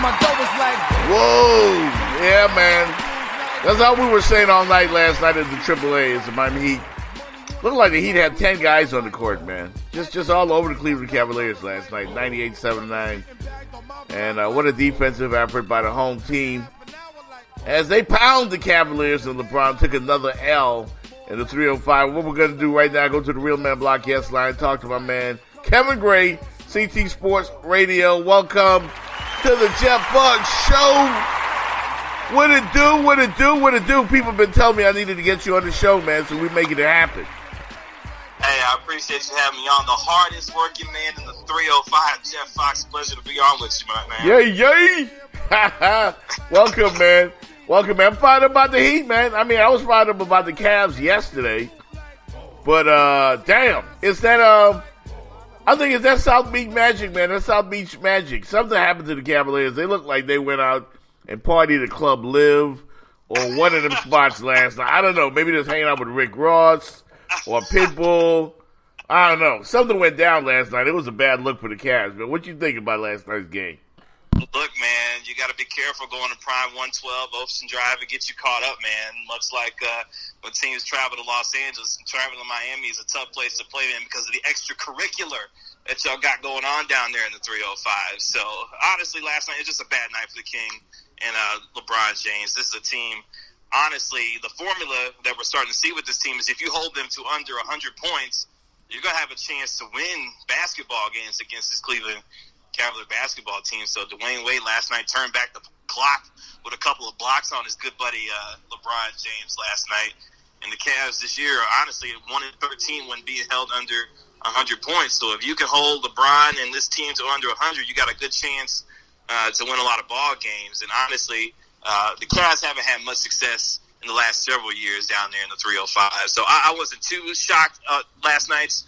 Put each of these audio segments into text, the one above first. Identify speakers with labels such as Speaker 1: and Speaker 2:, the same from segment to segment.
Speaker 1: Whoa. Yeah, man. That's all we were saying all night last night at the AAA is the Miami Heat. Looked like the Heat had 10 guys on the court, man. Just all over the Cleveland Cavaliers last night, 98-79. And what a defensive effort by the home team. As they pound the Cavaliers, and LeBron took another L in the 305. What we're going to do right now, go to the Real Man Block Yes line, talk to my man, Kevin Gray, CT Sports Radio. Welcome to the Jeff Buck Show. What it do, what it do, what it do. People have been telling me I needed to get you on the show, man, so we're making it happen.
Speaker 2: Hey, I appreciate you having me on. The hardest working man in the 305, Jeff Fox. Pleasure to be on with you, my man.
Speaker 1: Yay. Welcome, man. Welcome, man. I'm fired up about the Heat, man. I mean, I was fired up about the Cavs yesterday. But, damn. It's that, I think it's that South Beach magic, man. That South Beach magic. Something happened to the Cavaliers. They looked like they went out and partied at Club Live or one of them spots last night. I don't know. Maybe just hanging out with Rick Ross or Pitbull. I don't know. Something went down last night. It was a bad look for the Cavs. But what you think about last night's game?
Speaker 2: Look, man, you got to be careful going to Prime 112, Ocean Drive, and get you caught up, man. Much like when teams travel to Los Angeles and travel to Miami is a tough place to play in because of the extracurricular that y'all got going on down there in the 305. So, honestly, last night, it was just a bad night for the King and LeBron James. This is a team, honestly, the formula that we're starting to see with this team is if you hold them to under 100 points, you're going to have a chance to win basketball games against this Cleveland Cavalier basketball team. So Dwayne Wade last night turned back the clock with a couple of blocks on his good buddy LeBron James last night. And the Cavs this year, honestly, 1-13 when being held under 100 points. So if you can hold LeBron and this team to under 100, you got a good chance to win a lot of ball games. And honestly, the Cavs haven't had much success in the last several years down there in the 305. So I wasn't too shocked last night's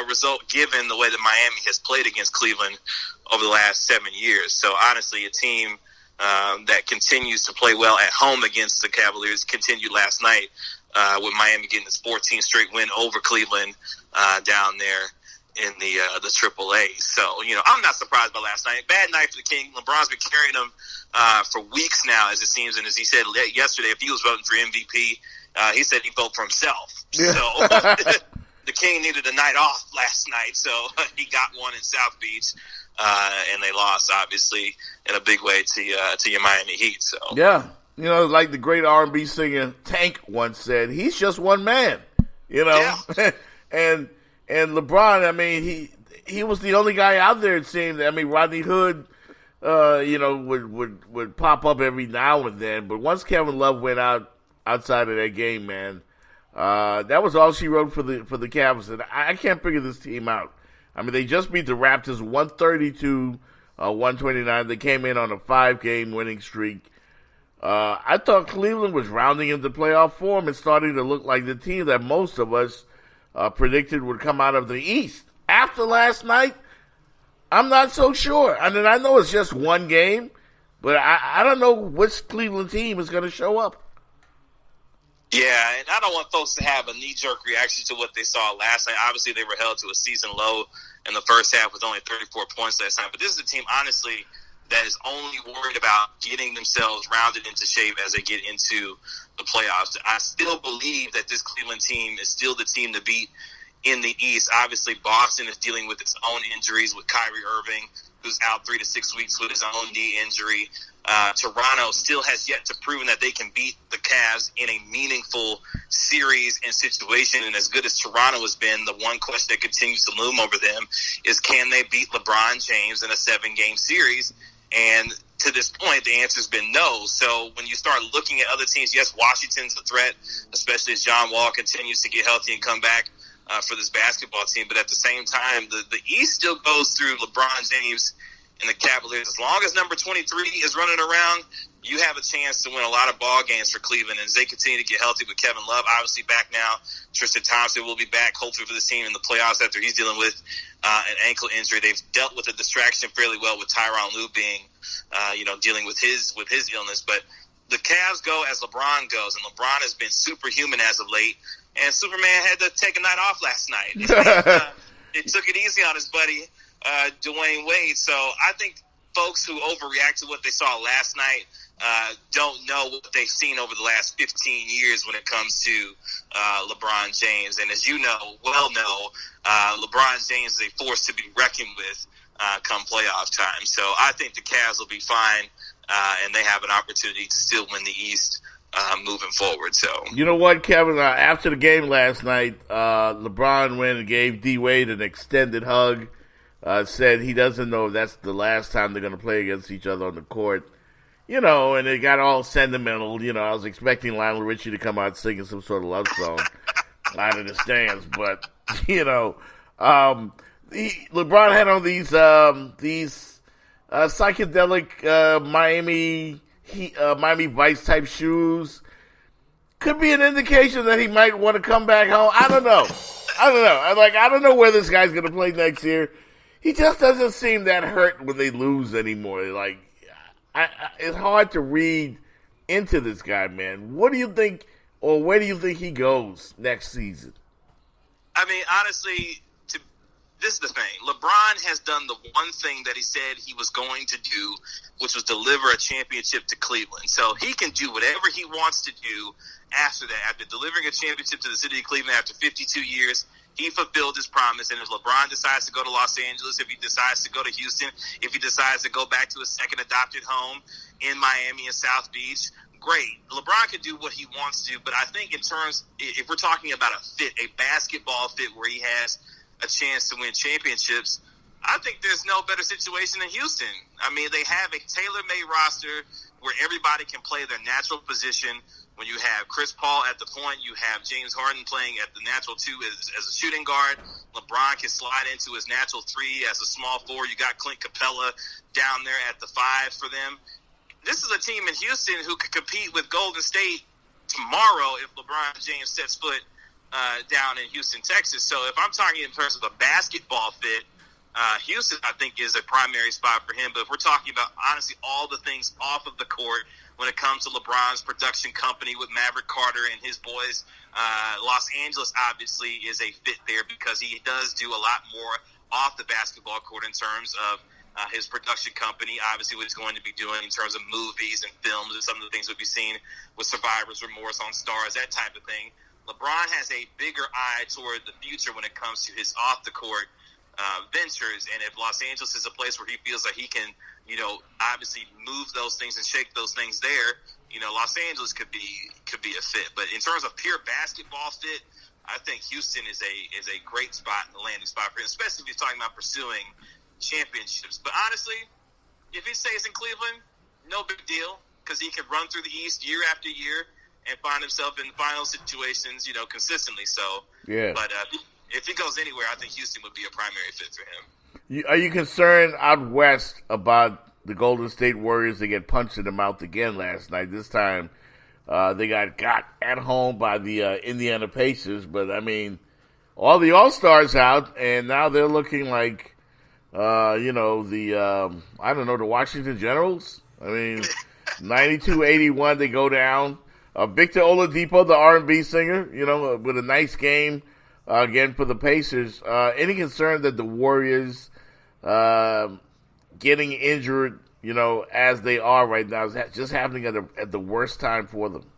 Speaker 2: result given the way that Miami has played against Cleveland over the last 7 years. So honestly, a team that continues to play well at home against the Cavaliers continued last night with Miami getting its 14th straight win over Cleveland down there in the AAA. So, you know, I'm not surprised by last night. Bad night for the King. LeBron's been carrying them for weeks now, as it seems. And as he said yesterday, if he was voting for MVP, he said he'd vote for himself. Yeah. So the King needed a night off last night, so he got one in South Beach. And they lost, obviously, in a big way to your Miami Heat. So
Speaker 1: yeah, you know, like the great R&B singer Tank once said, he's just one man. You know, yeah. and LeBron, I mean, he was the only guy out there. It seemed. I mean, Rodney Hood, you know, would pop up every now and then. But once Kevin Love went outside of that game, man, that was all she wrote for the Cavs. And I can't figure this team out. I mean, they just beat the Raptors 132-129. They came in on a 5-game winning streak. I thought Cleveland was rounding into playoff form and starting to look like the team that most of us predicted would come out of the East. After last night, I'm not so sure. I mean, I know it's just one game, but I don't know which Cleveland team is going to show up.
Speaker 2: Yeah, and I don't want folks to have a knee-jerk reaction to what they saw last night. Obviously, they were held to a season low in the first half with only 34 points last night. But this is a team, honestly, that is only worried about getting themselves rounded into shape as they get into the playoffs. I still believe that this Cleveland team is still the team to beat in the East. Obviously, Boston is dealing with its own injuries with Kyrie Irving, who's out 3 to 6 weeks with his own knee injury. Toronto still has yet to prove that they can beat the Cavs in a meaningful series and situation. And as good as Toronto has been, the one question that continues to loom over them is, can they beat LeBron James in a 7-game series? And to this point, the answer's been no. So when you start looking at other teams, yes, Washington's a threat, especially as John Wall continues to get healthy and come back for this basketball team. But at the same time, the East still goes through LeBron James and the Cavaliers. As long as number 23 is running around, you have a chance to win a lot of ball games for Cleveland. And as they continue to get healthy with Kevin Love, obviously back now, Tristan Thompson will be back, hopefully, for this team in the playoffs after he's dealing with an ankle injury. They've dealt with the distraction fairly well with Tyronn Lue being, dealing with his illness. But the Cavs go as LeBron goes, and LeBron has been superhuman as of late. And Superman had to take a night off last night. It took it easy on his buddy, Dwayne Wade. So I think folks who overreact to what they saw last night don't know what they've seen over the last 15 years when it comes to LeBron James. And as you know, LeBron James is a force to be reckoned with come playoff time. So I think the Cavs will be fine, and they have an opportunity to still win the East moving forward. So
Speaker 1: you know what, Kevin? After the game last night, LeBron went and gave D Wade an extended hug. Said he doesn't know if that's the last time they're going to play against each other on the court. You know, and it got all sentimental. You know, I was expecting Lionel Richie to come out singing some sort of love song out of the stands, but you know, LeBron had on these psychedelic Miami Vice type shoes. Could be an indication that he might want to come back home. I don't know. I don't know where this guy's going to play next year. He just doesn't seem that hurt when they lose anymore. Like, it's hard to read into this guy, man. What do you think, or where do you think he goes next season?
Speaker 2: I mean, honestly, this is the thing. LeBron has done the one thing that he said he was going to do, which was deliver a championship to Cleveland. So he can do whatever he wants to do after that. After delivering a championship to the city of Cleveland after 52 years, he fulfilled his promise. And if LeBron decides to go to Los Angeles, if he decides to go to Houston, if he decides to go back to his second adopted home in Miami and South Beach, great. LeBron can do what he wants to, but I think in terms, if we're talking about a fit, a basketball fit where he has a chance to win championships, I think there's no better situation than Houston. I mean, they have a tailor-made roster where everybody can play their natural position. When you have Chris Paul at the point, you have James Harden playing at the natural two as a shooting guard. LeBron can slide into his natural three as a small forward. You got Clint Capella down there at the five for them. This is a team in Houston who could compete with Golden State tomorrow if LeBron James sets foot down in Houston, Texas. So if I'm talking in terms of a basketball fit, Houston, I think, is a primary spot for him. But if we're talking about, honestly, all the things off of the court when it comes to LeBron's production company with Maverick Carter and his boys, Los Angeles obviously is a fit there because he does do a lot more off the basketball court in terms of his production company, obviously what he's going to be doing in terms of movies and films and some of the things we'll be seeing with Survivor's Remorse on Stars, that type of thing. LeBron has a bigger eye toward the future when it comes to his off-the-court ventures, and if Los Angeles is a place where he feels like he can, obviously move those things and shake those things there, Los Angeles could be a fit. But in terms of pure basketball fit, I think Houston is a great spot, a landing spot for him, especially if you're talking about pursuing championships. But honestly, if he stays in Cleveland, no big deal, because he can run through the East year after year and find himself in final situations, consistently. So,
Speaker 1: yeah.
Speaker 2: But if he goes anywhere, I think Houston would be a primary fit for him.
Speaker 1: Are you concerned out west about the Golden State Warriors? They get punched in the mouth again last night. This time, they got at home by the Indiana Pacers. But I mean, all the All-Stars out, and now they're looking like, the Washington Generals. I mean, 92-81, they go down. Victor Oladipo, the R&B singer, with a nice game again for the Pacers. Any concern that the Warriors getting injured, as they are right now, is just happening at the worst time for them?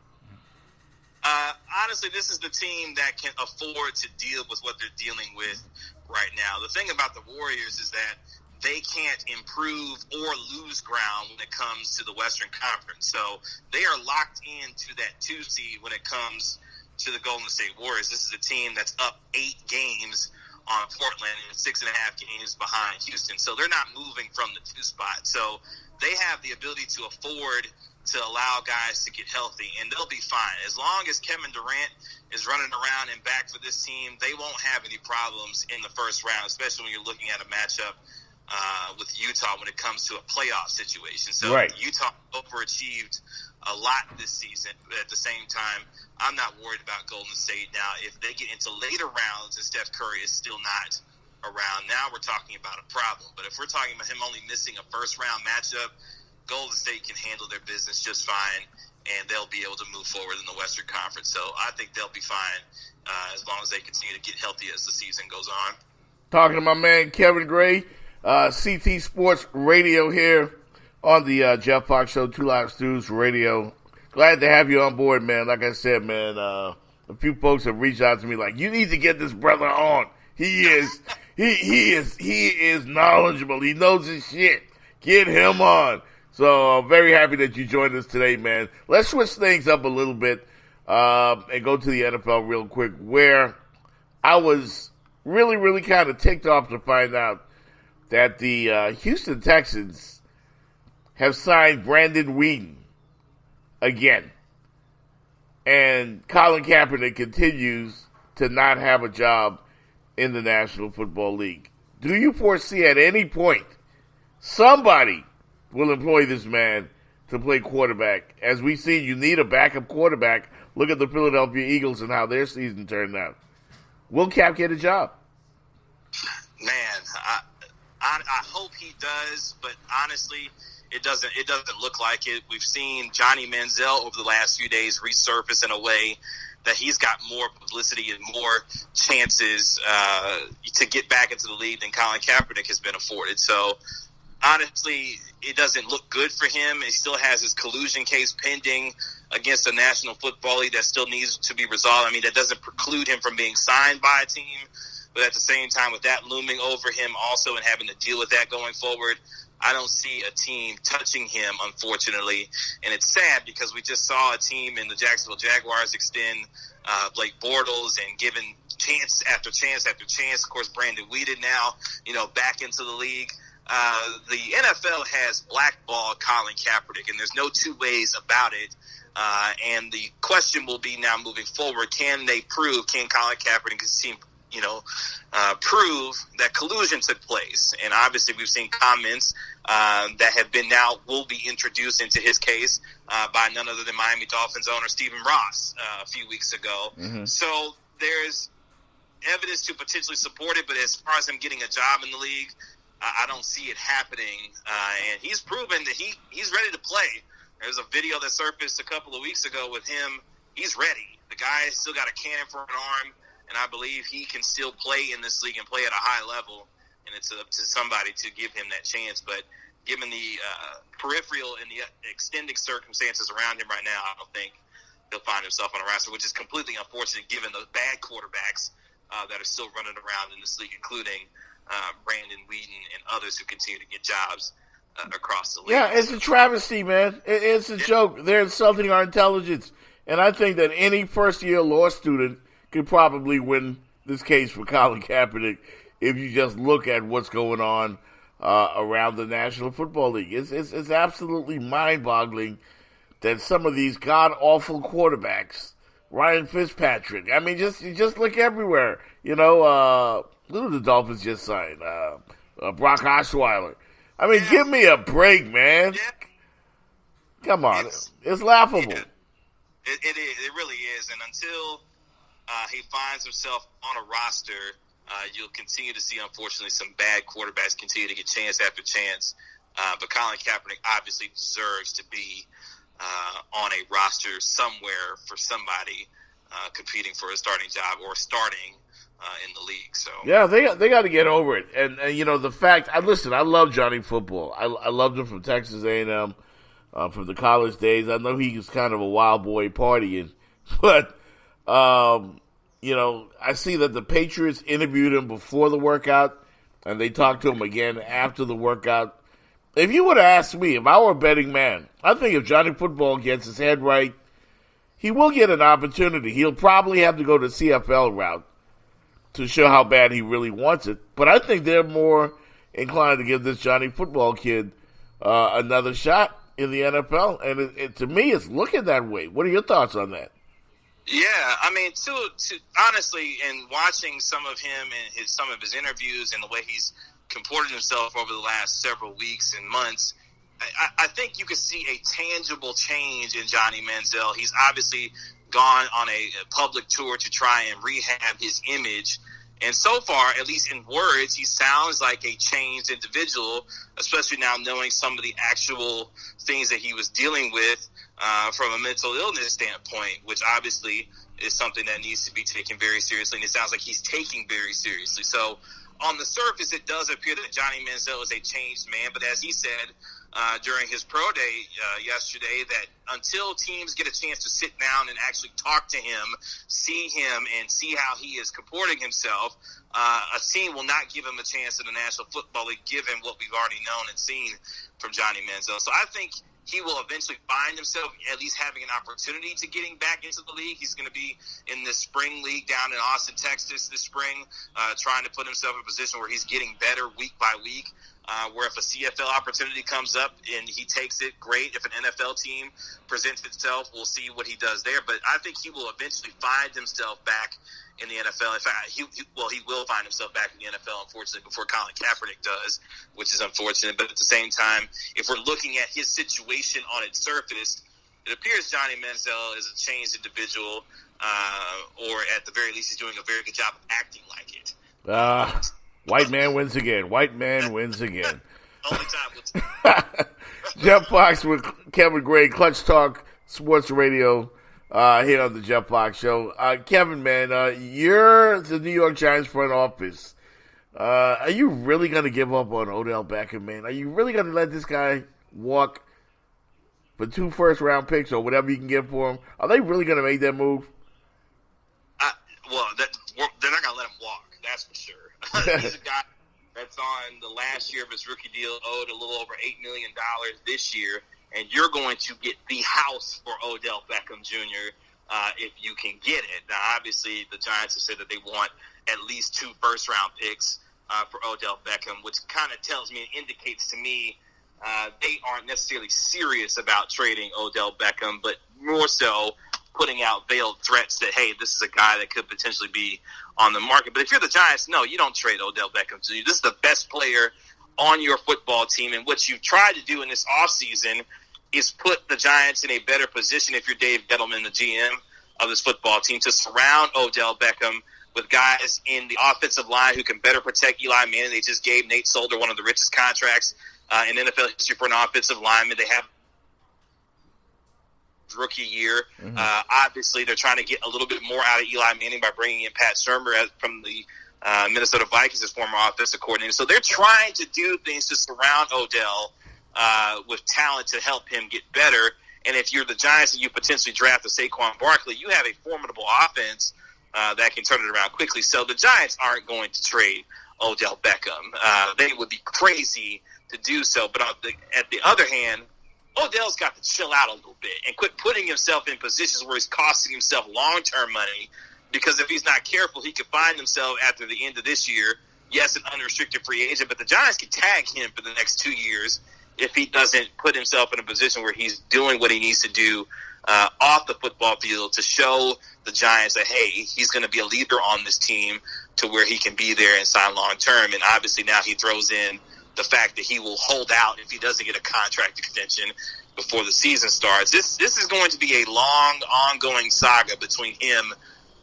Speaker 2: Honestly, this is the team that can afford to deal with what they're dealing with right now. The thing about the Warriors is that they can't improve or lose ground when it comes to the Western Conference. So they are locked into that 2 seed when it comes to the Golden State Warriors. This is a team that's up 8 games on Portland and 6.5 games behind Houston. So they're not moving from the 2 spot. So they have the ability to afford to allow guys to get healthy, and they'll be fine. As long as Kevin Durant is running around and back for this team, they won't have any problems in the first round, especially when you're looking at a matchup with Utah when it comes to a playoff situation. So
Speaker 1: right.
Speaker 2: Utah overachieved a lot this season, but at the same time, I'm not worried about Golden State. Now, if they get into later rounds and Steph Curry is still not around, now we're talking about a problem. But if we're talking about him only missing a first-round matchup, Golden State can handle their business just fine, and they'll be able to move forward in the Western Conference. So I think they'll be fine as long as they continue to get healthy as the season goes on.
Speaker 1: Talking to my man Kevin Gray. CT Sports Radio here on the Jeff Fox Show, Two Live Stews Radio. Glad to have you on board, man. Like I said, man, a few folks have reached out to me like, you need to get this brother on. He is knowledgeable. He knows his shit. Get him on. So I'm very happy that you joined us today, man. Let's switch things up a little bit and go to the NFL real quick, where I was really, really kind of ticked off to find out that the Houston Texans have signed Brandon Weeden again. And Colin Kaepernick continues to not have a job in the National Football League. Do you foresee at any point somebody will employ this man to play quarterback? As we see, you need a backup quarterback. Look at the Philadelphia Eagles and how their season turned out. Will Cap get a job?
Speaker 2: Man, I hope he does, but honestly, it doesn't look like it. We've seen Johnny Manziel over the last few days resurface in a way that he's got more publicity and more chances to get back into the league than Colin Kaepernick has been afforded. So, honestly, it doesn't look good for him. He still has his collusion case pending against the National Football League that still needs to be resolved. I mean, that doesn't preclude him from being signed by a team, but at the same time, with that looming over him also and having to deal with that going forward, I don't see a team touching him, unfortunately. And it's sad because we just saw a team in the Jacksonville Jaguars extend Blake Bortles and given chance after chance after chance. Of course, Brandon Weeden now, back into the league. The NFL has blackballed Colin Kaepernick, and there's no two ways about it. And the question will be now moving forward, can Colin Kaepernick's team prove that collusion took place? And obviously we've seen comments that have been will be introduced into his case by none other than Miami Dolphins owner Stephen Ross a few weeks ago. Mm-hmm. So there's evidence to potentially support it, but as far as him getting a job in the league, I don't see it happening. And he's proven that he's ready to play. There's a video that surfaced a couple of weeks ago with him. He's ready. The guy still got a cannon for an arm, and I believe he can still play in this league and play at a high level, and it's up to somebody to give him that chance. But given the peripheral and the extending circumstances around him right now, I don't think he'll find himself on a roster, which is completely unfortunate given the bad quarterbacks that are still running around in this league, including Brandon Weeden and others who continue to get jobs across the league.
Speaker 1: Yeah, it's a travesty, man. It's a joke. They're insulting our intelligence. And I think that any first-year law student could probably win this case for Colin Kaepernick if you just look at what's going on around the National Football League. It's absolutely mind-boggling that some of these god-awful quarterbacks, Ryan Fitzpatrick, I mean, just look everywhere. Who did the Dolphins just sign? Brock Osweiler. I mean, give me a break, man.
Speaker 2: Yeah.
Speaker 1: Come on. It's laughable.
Speaker 2: Yeah. It is. It really is. And until he finds himself on a roster, you'll continue to see, unfortunately, some bad quarterbacks continue to get chance after chance. But Colin Kaepernick obviously deserves to be on a roster somewhere for somebody competing for a starting job or starting in the league. So
Speaker 1: yeah, they got to get over it. And the fact, I love Johnny Football. I loved him from Texas A&M, from the college days. I know he was kind of a wild boy partying, but I see that the Patriots interviewed him before the workout, and they talked to him again after the workout. If you would have asked me, if I were a betting man, I think if Johnny Football gets his head right, he will get an opportunity. He'll probably have to go the CFL route to show how bad he really wants it. But I think they're more inclined to give this Johnny Football kid another shot in the NFL. And to me, it's looking that way. What are your thoughts on that?
Speaker 2: Yeah, I mean, to honestly, in watching some of him and some of his interviews and the way he's comported himself over the last several weeks and months, I think you could see a tangible change in Johnny Manziel. He's obviously gone on a public tour to try and rehab his image. And so far, at least in words, he sounds like a changed individual, especially now knowing some of the actual things that he was dealing with from a mental illness standpoint, which obviously is something that needs to be taken very seriously. And it sounds like he's taking very seriously. So on the surface, it does appear that Johnny Manziel is a changed man. But as he said during his pro day yesterday, that until teams get a chance to sit down and actually talk to him, see him, and see how he is comporting himself, a team will not give him a chance in the National Football League, given what we've already known and seen from Johnny Manziel. So I think he will eventually find himself at least having an opportunity to getting back into the league. He's going to be in the spring league down in Austin, Texas this spring, trying to put himself in a position where he's getting better week by week. Where if a CFL opportunity comes up and he takes it, great. If an NFL team presents itself, we'll see what he does there. But I think he will eventually find himself back in the NFL. In fact, he will find himself back in the NFL, unfortunately, before Colin Kaepernick does, which is unfortunate. But at the same time, if we're looking at his situation on its surface, it appears Johnny Manziel is a changed individual, or at the very least, he's doing a very good job of acting like it.
Speaker 1: White man wins again. White man wins again.
Speaker 2: Only time.
Speaker 1: Jeff Fox with Kevin Gray, Clutch Talk Sports Radio, here on the Jeff Fox Show. Kevin, man, you're the New York Giants front office. Are you really going to give up on Odell Beckham, man? Are you really going to let this guy walk for 2 first-round picks or whatever you can get for him? Are they really going to make that move?
Speaker 2: They're not going to let him walk. That's for sure. He's a guy that's on the last year of his rookie deal, owed a little over $8 million this year, and you're going to get the house for Odell Beckham Jr. If you can get it. Now, obviously, the Giants have said that they want at least 2 first-round picks for Odell Beckham, which kind of tells me, it indicates to me, they aren't necessarily serious about trading Odell Beckham, but more so putting out veiled threats that, hey, this is a guy that could potentially be on the market. But if you're the Giants, no, you don't trade Odell Beckham Jr. This is the best player on your football team, and what you've tried to do in this offseason is put the Giants in a better position, if you're Dave Gettleman, the GM of this football team, to surround Odell Beckham with guys in the offensive line who can better protect Eli Manning. They just gave Nate Solder one of the richest contracts in NFL history for an offensive lineman. They have rookie year. Mm-hmm. Obviously, they're trying to get a little bit more out of Eli Manning by bringing in Pat Shurmur from the Minnesota Vikings as former offensive coordinator. So they're trying to do things to surround Odell with talent to help him get better. And if you're the Giants and you potentially draft a Saquon Barkley, you have a formidable offense that can turn it around quickly. So the Giants aren't going to trade Odell Beckham. They would be crazy to do so. But at the other hand, Odell's got to chill out a little bit and quit putting himself in positions where he's costing himself long-term money, because if he's not careful, he could find himself after the end of this year, yes, an unrestricted free agent, but the Giants can tag him for the next 2 years if he doesn't put himself in a position where he's doing what he needs to do off the football field to show the Giants that, hey, he's going to be a leader on this team to where he can be there and sign long-term. And obviously now he throws in the fact that he will hold out if he doesn't get a contract extension before the season starts. This is going to be a long, ongoing saga between him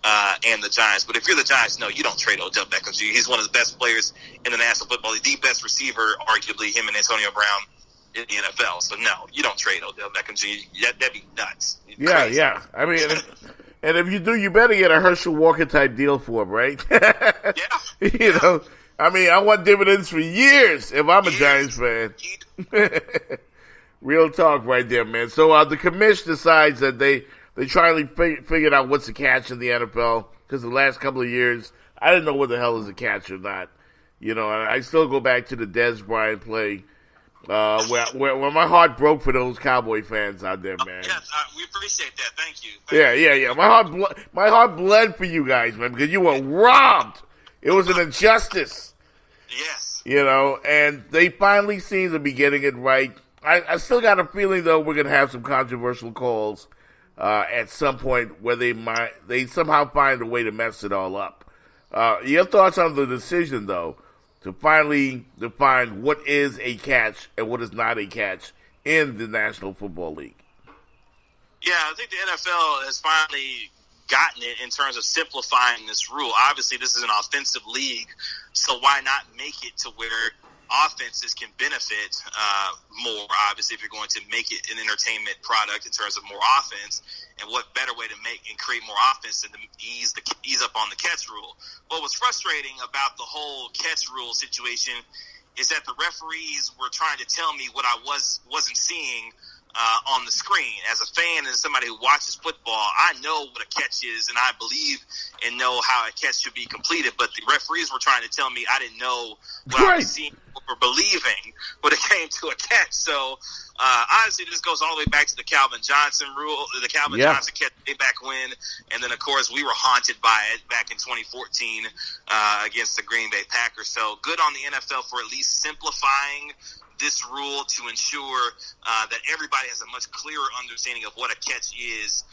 Speaker 2: and the Giants. But if you're the Giants, no, you don't trade Odell Beckham Jr. He's one of the best players in the National Football League, the best receiver, arguably, him and Antonio Brown in the NFL. So, no, you don't trade Odell Beckham Jr. That'd be nuts.
Speaker 1: Yeah. I mean, and if you do, you better get a Herschel Walker type deal for him, right?
Speaker 2: Yeah.
Speaker 1: You know, I mean, I want dividends for years if I'm a Giants fan. Real talk right there, man. So the commish decides that they finally figured out what's the catch in the NFL, because the last couple of years, I didn't know what the hell is a catch or not. You know, I still go back to the Dez Bryant play, where my heart broke for those Cowboy fans out there, man.
Speaker 2: Yes, we appreciate that. Thank you.
Speaker 1: Yeah. My heart bled for you guys, man, because you were robbed. It was an injustice.
Speaker 2: Yes. You
Speaker 1: know, and they finally seem to be getting it right. I still got a feeling, though, we're going to have some controversial calls at some point where they somehow find a way to mess it all up. Your thoughts on the decision, though, to finally define what is a catch and what is not a catch in the National Football League?
Speaker 2: Yeah, I think the NFL has finally gotten it in terms of simplifying this rule. Obviously, this is an offensive league, so why not make it to where offenses can benefit more, obviously, if you're going to make it an entertainment product in terms of more offense. And what better way to make and create more offense than to ease up on the catch rule? What was frustrating about the whole catch rule situation is that the referees were trying to tell me what I wasn't seeing on the screen. As a fan and somebody who watches football, I know what a catch is, and I believe and know how a catch should be completed. But the referees were trying to tell me I didn't know what I was seeing or believing when it came to a catch. So honestly, this goes all the way back to the Calvin Johnson rule, the Calvin Johnson catch way back when. And then, of course, we were haunted by it back in 2014 against the Green Bay Packers. So good on the NFL for at least simplifying this rule to ensure that everybody has a much clearer understanding of what a catch is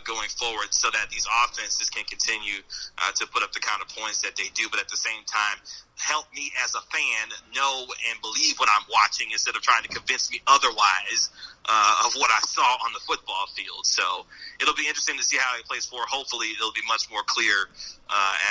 Speaker 2: going forward, so that these offenses can continue to put up the kind of points that they do, but at the same time help me as a fan know and believe what I'm watching instead of trying to convince me otherwise of what I saw on the football field. So it'll be interesting to see how it plays forward. Hopefully it'll be much more clear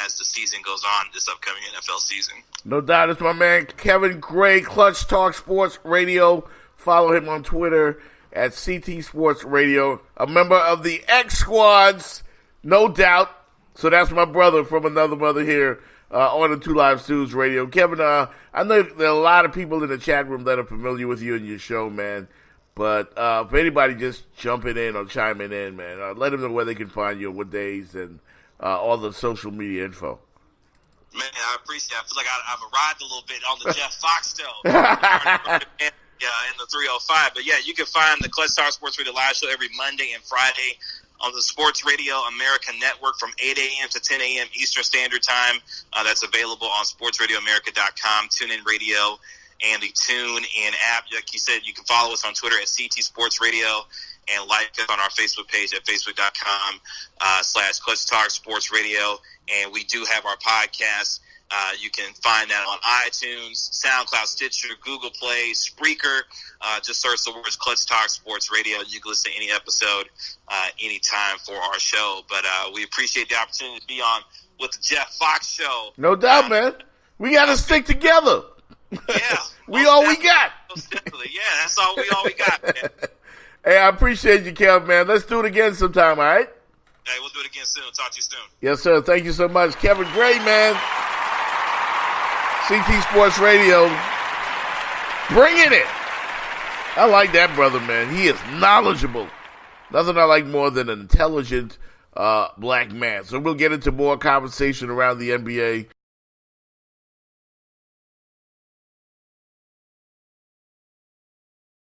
Speaker 2: as the season goes on, this upcoming NFL season.
Speaker 1: No doubt. It's my man Kevin Gray, Clutch Talk Sports Radio. Follow him on Twitter at CT Sports Radio. A member of the X Squads, no doubt. So that's my brother from another mother here on the Two Live Stews Radio. Kevin, I know there are a lot of people in the chat room that are familiar with you and your show, man. But for anybody just jumping in or chiming in, man, let them know where they can find you, what days, and all the social media info.
Speaker 2: Man, I appreciate it. I feel like I've arrived a little bit on the Jeff Fox show. In the 305. But yeah, you can find the Clutch Talk Sports Radio live show every Monday and Friday on the Sports Radio America Network from 8 a.m. to 10 a.m. Eastern Standard Time. That's available on sportsradioamerica.com, TuneIn Radio, and the TuneIn app. Like you said, you can follow us on Twitter at CT Sports Radio and like us on our Facebook page at facebook.com/Clutch Talk Sports Radio. And we do have our podcast. You can find that on iTunes, SoundCloud, Stitcher, Google Play, Spreaker. Just search the words Clutch Talk Sports Radio. You can listen to any episode anytime for our show. But we appreciate the opportunity to be on with the Jeff Fox show.
Speaker 1: No doubt, man. We got to stick together.
Speaker 2: Yeah.
Speaker 1: we all we got.
Speaker 2: Definitely. Yeah, that's all we got, man.
Speaker 1: Hey, I appreciate you, Kev, man. Let's do it again sometime, all right?
Speaker 2: Hey, we'll do it again soon. Talk to you soon.
Speaker 1: Yes, sir. Thank you so much. Kevin Gray, man. CT Sports Radio. Bringing it. I like that brother, man. He is knowledgeable. Nothing I like more than an intelligent black man. So we'll get into more conversation around the NBA